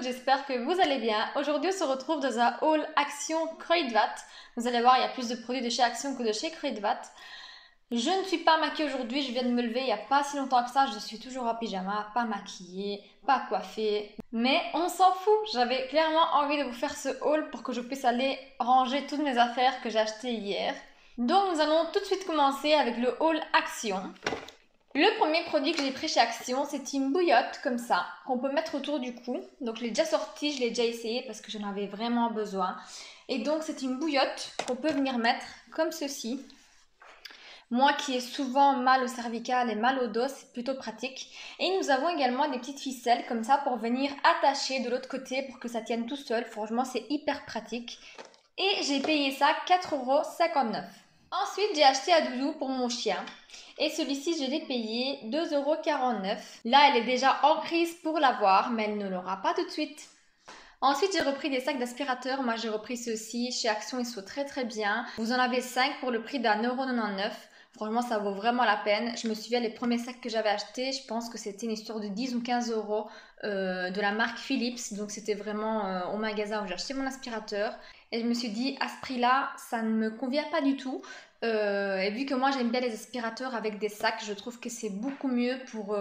j'espère que vous allez bien. Aujourd'hui, on se retrouve dans un haul Action Kruidvat. Vous allez voir, il y a plus de produits de chez Action que de chez Kruidvat. Je ne suis pas maquillée aujourd'hui, je viens de me lever il n'y a pas si longtemps que ça. Je suis toujours en pyjama, pas maquillée, pas coiffée. Mais on s'en fout, j'avais clairement envie de vous faire ce haul pour que je puisse aller ranger toutes mes affaires que j'ai achetées hier. Donc nous allons tout de suite commencer avec le haul Action. Le premier produit que j'ai pris chez Action, c'est une bouillotte comme ça, qu'on peut mettre autour du cou. Donc je l'ai déjà sortie, je l'ai déjà essayé parce que j'en avais vraiment besoin. Et donc c'est une bouillotte qu'on peut venir mettre comme ceci. Moi qui ai souvent mal au cervical et mal au dos, c'est plutôt pratique. Et nous avons également des petites ficelles comme ça pour venir attacher de l'autre côté pour que ça tienne tout seul. Franchement, c'est hyper pratique. Et j'ai payé ça 4,59 €. Ensuite, j'ai acheté un doudou pour mon chien. Et celui-ci, je l'ai payé 2,49 €. Là, elle est déjà en crise pour l'avoir, mais elle ne l'aura pas tout de suite. Ensuite, j'ai repris des sacs d'aspirateur. Moi, j'ai repris ceux-ci. Chez Action, ils sont très très bien. Vous en avez 5 pour le prix d'1,99 €. Franchement, ça vaut vraiment la peine. Je me souviens, les premiers sacs que j'avais achetés, je pense que c'était une histoire de 10 ou 15 € de la marque Philips. Donc, c'était vraiment au magasin où j'ai acheté mon aspirateur. Et je me suis dit, à ce prix-là, ça ne me convient pas du tout. Et vu que moi j'aime bien les aspirateurs avec des sacs, je trouve que c'est beaucoup mieux pour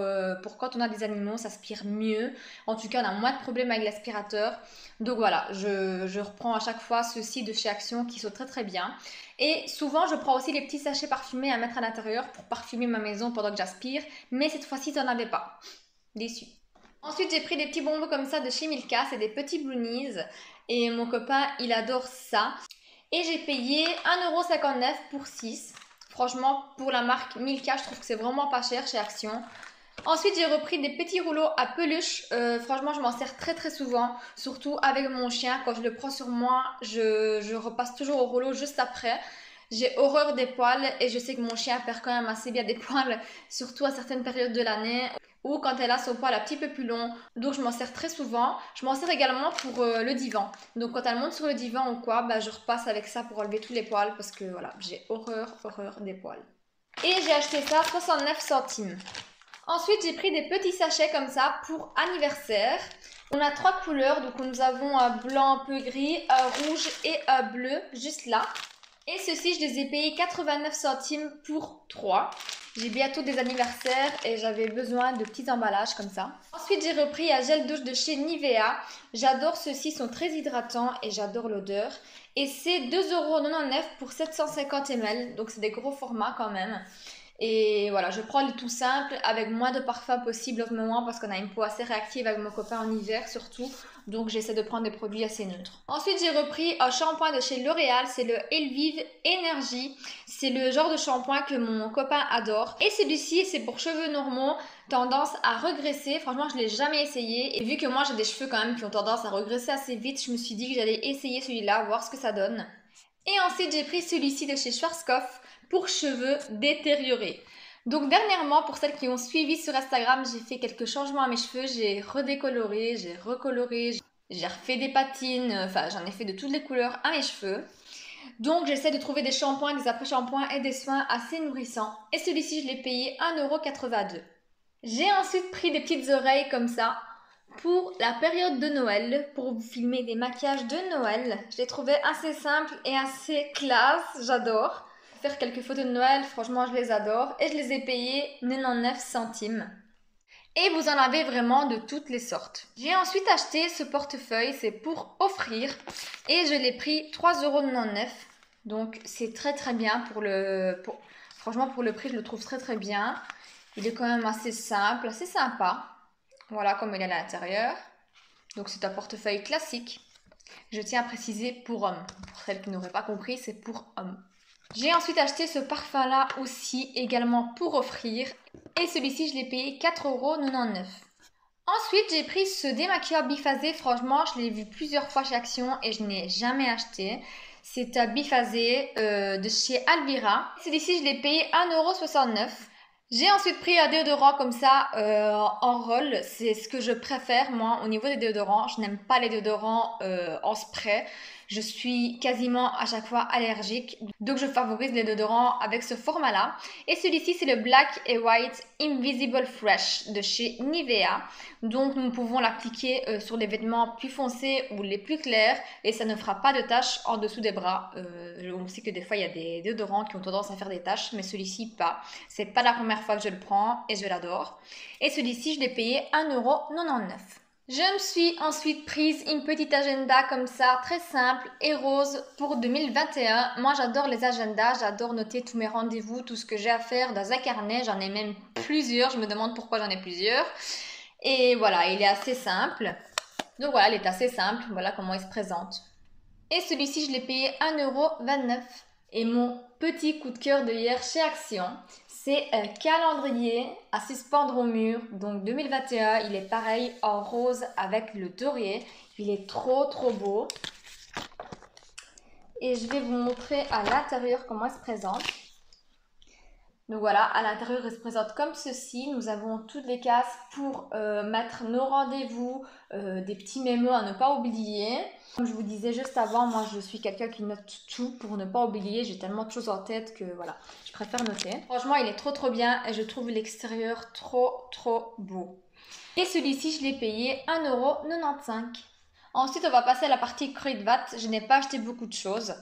quand on a des animaux, ça aspire mieux. En tout cas, on a moins de problèmes avec l'aspirateur. Donc voilà, je reprends à chaque fois ceux-ci de chez Action qui sont très très bien. Et souvent, je prends aussi les petits sachets parfumés à mettre à l'intérieur pour parfumer ma maison pendant que j'aspire. Mais cette fois-ci, j'en avais pas. Déçue. Ensuite, j'ai pris des petits bonbons comme ça de chez Milka, c'est des petits brownies. Et mon copain, il adore ça. Et j'ai payé 1,59 € pour 6. Franchement, pour la marque Milka, je trouve que c'est vraiment pas cher chez Action. Ensuite, j'ai repris des petits rouleaux à peluche. Franchement, je m'en sers très très souvent. Surtout avec mon chien. Quand je le prends sur moi, je repasse toujours au rouleau juste après. J'ai horreur des poils et je sais que mon chien perd quand même assez bien des poils, surtout à certaines périodes de l'année ou quand elle a son poil un petit peu plus long. Donc je m'en sers très souvent. Je m'en sers également pour le divan. Donc quand elle monte sur le divan ou quoi, bah, je repasse avec ça pour enlever tous les poils parce que voilà, j'ai horreur des poils. Et j'ai acheté ça 69 centimes. Ensuite, j'ai pris des petits sachets comme ça pour anniversaire. On a 3 couleurs, donc nous avons un blanc un peu gris, un rouge et un bleu juste là. Et ceux-ci, je les ai payés 89 centimes pour 3. J'ai bientôt des anniversaires et j'avais besoin de petits emballages comme ça. Ensuite, j'ai repris un gel douche de chez Nivea. J'adore ceux-ci, sont très hydratants et j'adore l'odeur. Et c'est 2,99 € pour 750 ml, donc c'est des gros formats quand même. Et voilà, je prends le tout simple avec moins de parfum possible en ce moment parce qu'on a une peau assez réactive avec mon copain en hiver surtout. Donc j'essaie de prendre des produits assez neutres. Ensuite, j'ai repris un shampoing de chez L'Oréal, c'est le Elvive Energy. C'est le genre de shampoing que mon copain adore. Et celui-ci, c'est pour cheveux normaux, tendance à regresser. Franchement, je ne l'ai jamais essayé. Et vu que moi, j'ai des cheveux quand même qui ont tendance à regresser assez vite, je me suis dit que j'allais essayer celui-là, voir ce que ça donne. Et ensuite, j'ai pris celui-ci de chez Schwarzkopf pour cheveux détériorés. Donc dernièrement, pour celles qui ont suivi sur Instagram, j'ai fait quelques changements à mes cheveux. J'ai redécoloré, j'ai recoloré, j'ai refait des patines, enfin j'en ai fait de toutes les couleurs à mes cheveux. Donc j'essaie de trouver des shampoings, des après-shampoings et des soins assez nourrissants. Et celui-ci, je l'ai payé 1,82 €. J'ai ensuite pris des petites oreilles comme ça pour la période de Noël, pour vous filmer des maquillages de Noël. Je les trouvais assez simples et assez classe, j'adore. Faire quelques photos de Noël, franchement je les adore. Et je les ai payés 99 centimes. Et vous en avez vraiment de toutes les sortes. J'ai ensuite acheté ce portefeuille, c'est pour offrir. Et je l'ai pris 3,99 €. Donc c'est très très bien franchement pour le prix, je le trouve très très bien. Il est quand même assez simple, assez sympa. Voilà comme il est à l'intérieur. Donc c'est un portefeuille classique. Je tiens à préciser pour homme. Pour celles qui n'auraient pas compris, c'est pour homme. J'ai ensuite acheté ce parfum là aussi, également pour offrir. Et celui-ci, je l'ai payé 4,99 €. Ensuite, j'ai pris ce démaquilleur biphasé. Franchement, je l'ai vu plusieurs fois chez Action et je n'ai jamais acheté. C'est un biphasé de chez Alvira. Celui-ci, je l'ai payé 1,69 €. J'ai ensuite pris un déodorant comme ça en roll, c'est ce que je préfère moi au niveau des déodorants. Je n'aime pas les déodorants en spray. Je suis quasiment à chaque fois allergique, donc je favorise les déodorants avec ce format-là. Et celui-ci, c'est le Black & White Invisible Fresh de chez Nivea. Donc nous pouvons l'appliquer sur les vêtements plus foncés ou les plus clairs et ça ne fera pas de taches en dessous des bras. On sait que des fois, il y a des déodorants qui ont tendance à faire des taches, mais celui-ci pas. C'est pas la première fois que je le prends et je l'adore. Et celui-ci, je l'ai payé 1,99 €. Je me suis ensuite prise une petite agenda comme ça, très simple et rose pour 2021. Moi, j'adore les agendas, j'adore noter tous mes rendez-vous, tout ce que j'ai à faire dans un carnet. J'en ai même plusieurs, je me demande pourquoi j'en ai plusieurs. Et voilà, il est assez simple. Donc voilà, il est assez simple, voilà comment il se présente. Et celui-ci, je l'ai payé 1,29 €. Et mon petit coup de cœur de hier chez Action, c'est un calendrier à suspendre au mur. Donc 2021, il est pareil en rose avec le doré. Il est trop beau. Et je vais vous montrer à l'intérieur comment il se présente. Donc voilà, à l'intérieur, il se présente comme ceci. Nous avons toutes les cases pour mettre nos rendez-vous, des petits mémos à ne pas oublier. Comme je vous disais juste avant, moi je suis quelqu'un qui note tout pour ne pas oublier. J'ai tellement de choses en tête que voilà, je préfère noter. Franchement, il est trop bien et je trouve l'extérieur trop beau. Et celui-ci, je l'ai payé 1,95 €. Ensuite, on va passer à la partie Kruidvat. Je n'ai pas acheté beaucoup de choses.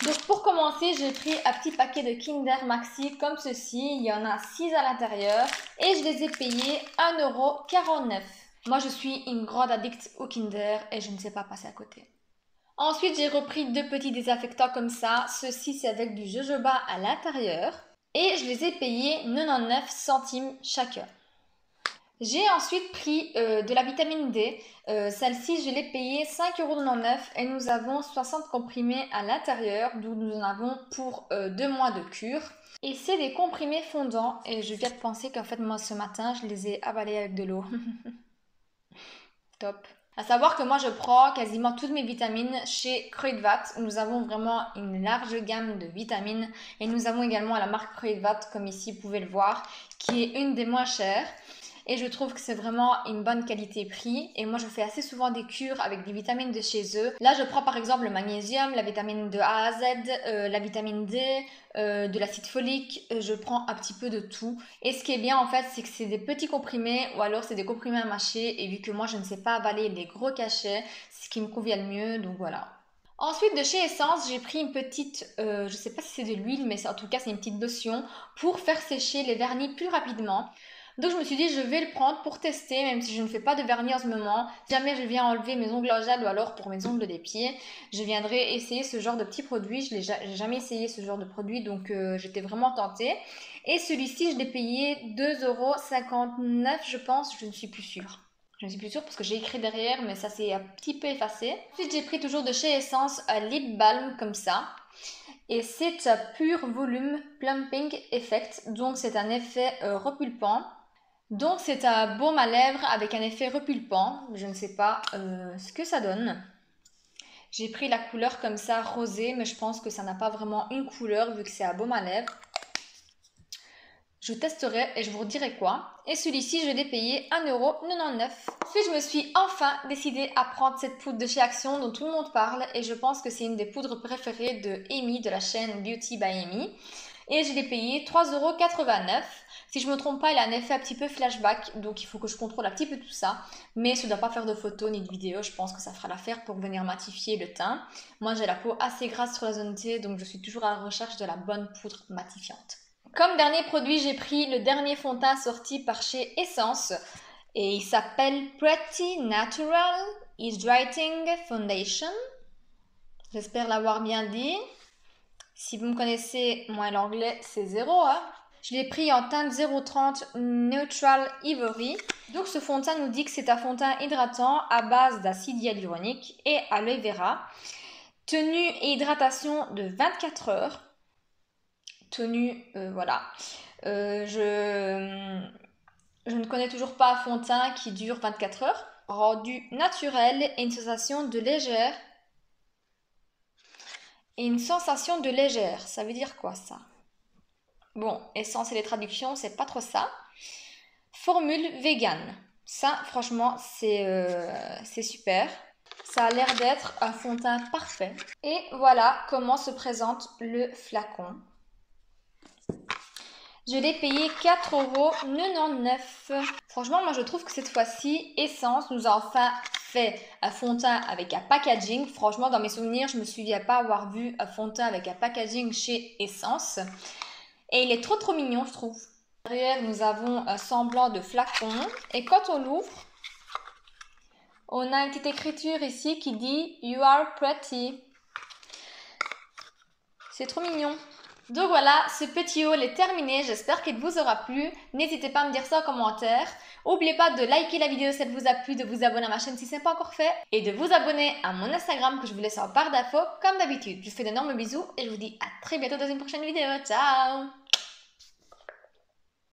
Donc pour commencer, j'ai pris un petit paquet de Kinder Maxi comme ceci. Il y en a 6 à l'intérieur et je les ai payés 1,49 €. Moi, je suis une grande addict au Kinder et je ne sais pas passer à côté. Ensuite, j'ai repris 2 petits désinfectants comme ça. Ceci, c'est avec du jojoba à l'intérieur et je les ai payés 99 centimes chacun. J'ai ensuite pris de la vitamine D. Celle-ci, je l'ai payée 5,99 € et nous avons 60 comprimés à l'intérieur, d'où nous en avons pour 2 mois de cure. Et c'est des comprimés fondants et je viens de penser qu'en fait moi ce matin, je les ai avalés avec de l'eau. Top. À savoir que moi je prends quasiment toutes mes vitamines chez Kruidvat. Nous avons vraiment une large gamme de vitamines et nous avons également la marque Kruidvat, comme ici vous pouvez le voir, qui est une des moins chères. Et je trouve que c'est vraiment une bonne qualité-prix. Et moi, je fais assez souvent des cures avec des vitamines de chez eux. Là, je prends par exemple le magnésium, la vitamine de A à Z, la vitamine D, de l'acide folique. Je prends un petit peu de tout. Et ce qui est bien, en fait, c'est que c'est des petits comprimés ou alors c'est des comprimés à mâcher. Et vu que moi, je ne sais pas avaler les gros cachets, c'est ce qui me convient le mieux. Donc voilà. Ensuite, de chez Essence, j'ai pris une petite, je ne sais pas si c'est de l'huile, mais en tout cas, c'est une petite lotion pour faire sécher les vernis plus rapidement. Donc je me suis dit je vais le prendre pour tester, même si je ne fais pas de vernis en ce moment. Si jamais je viens enlever mes ongles en gel ou alors pour mes ongles des pieds, je viendrai essayer ce genre de petit produit. Je n'ai jamais essayé ce genre de produit, donc j'étais vraiment tentée. Et celui-ci, je l'ai payé 2,59 € je pense, je ne suis plus sûre. Je ne suis plus sûre parce que j'ai écrit derrière, mais ça s'est un petit peu effacé. Ensuite, j'ai pris toujours de chez Essence un lip balm comme ça. Et c'est un pur volume plumping effect, donc c'est un effet repulpant. Donc c'est un baume à lèvres avec un effet repulpant. Je ne sais pas ce que ça donne. J'ai pris la couleur comme ça, rosée, mais je pense que ça n'a pas vraiment une couleur vu que c'est un baume à lèvres. Je testerai et je vous redirai quoi. Et celui-ci, je l'ai payé 1,99 €. Puis je me suis enfin décidée à prendre cette poudre de chez Action dont tout le monde parle. Et je pense que c'est une des poudres préférées de Amy, de la chaîne Beauty by Amy. Et je l'ai payé 3,89 €. Si je ne me trompe pas, il a un effet un petit peu flashback. Donc il faut que je contrôle un petit peu tout ça. Mais je ne dois pas faire de photos ni de vidéos. Je pense que ça fera l'affaire pour venir matifier le teint. Moi, j'ai la peau assez grasse sur la zone T. Donc je suis toujours à la recherche de la bonne poudre matifiante. Comme dernier produit, j'ai pris le dernier fond de teint sorti par chez Essence et il s'appelle Pretty Natural Hydrating Foundation. J'espère l'avoir bien dit. Si vous me connaissez, moi l'anglais c'est 0. Hein. Je l'ai pris en teinte 030 Neutral Ivory. Donc ce fond de teint nous dit que c'est un fond de teint hydratant à base d'acide hyaluronique et aloe vera. Tenue et hydratation de 24 heures. Tenue, voilà. Je ne connais toujours pas un fond de teint qui dure 24 heures. Rendu naturel et une sensation de légère. Et une sensation de légère, ça veut dire quoi ça? Bon, Essence et les traductions, c'est pas trop ça. Formule vegan. Ça, franchement, c'est super. Ça a l'air d'être un fond de teint parfait. Et voilà comment se présente le flacon. Je l'ai payé 4,99 €. Franchement, moi je trouve que cette fois-ci, Essence nous a enfin fait un fond de teint avec un packaging. Franchement, dans mes souvenirs, je me souviens pas avoir vu un fond de teint avec un packaging chez Essence. Et il est trop mignon, je trouve. Derrière, nous avons un semblant de flacon. Et quand on l'ouvre, on a une petite écriture ici qui dit « You are pretty ». C'est trop mignon. Donc voilà, ce petit haul est terminé, j'espère qu'il vous aura plu. N'hésitez pas à me dire ça en commentaire. N'oubliez pas de liker la vidéo si elle vous a plu, de vous abonner à ma chaîne si ce n'est pas encore fait et de vous abonner à mon Instagram que je vous laisse en barre d'infos comme d'habitude. Je vous fais d'énormes bisous et je vous dis à très bientôt dans une prochaine vidéo. Ciao!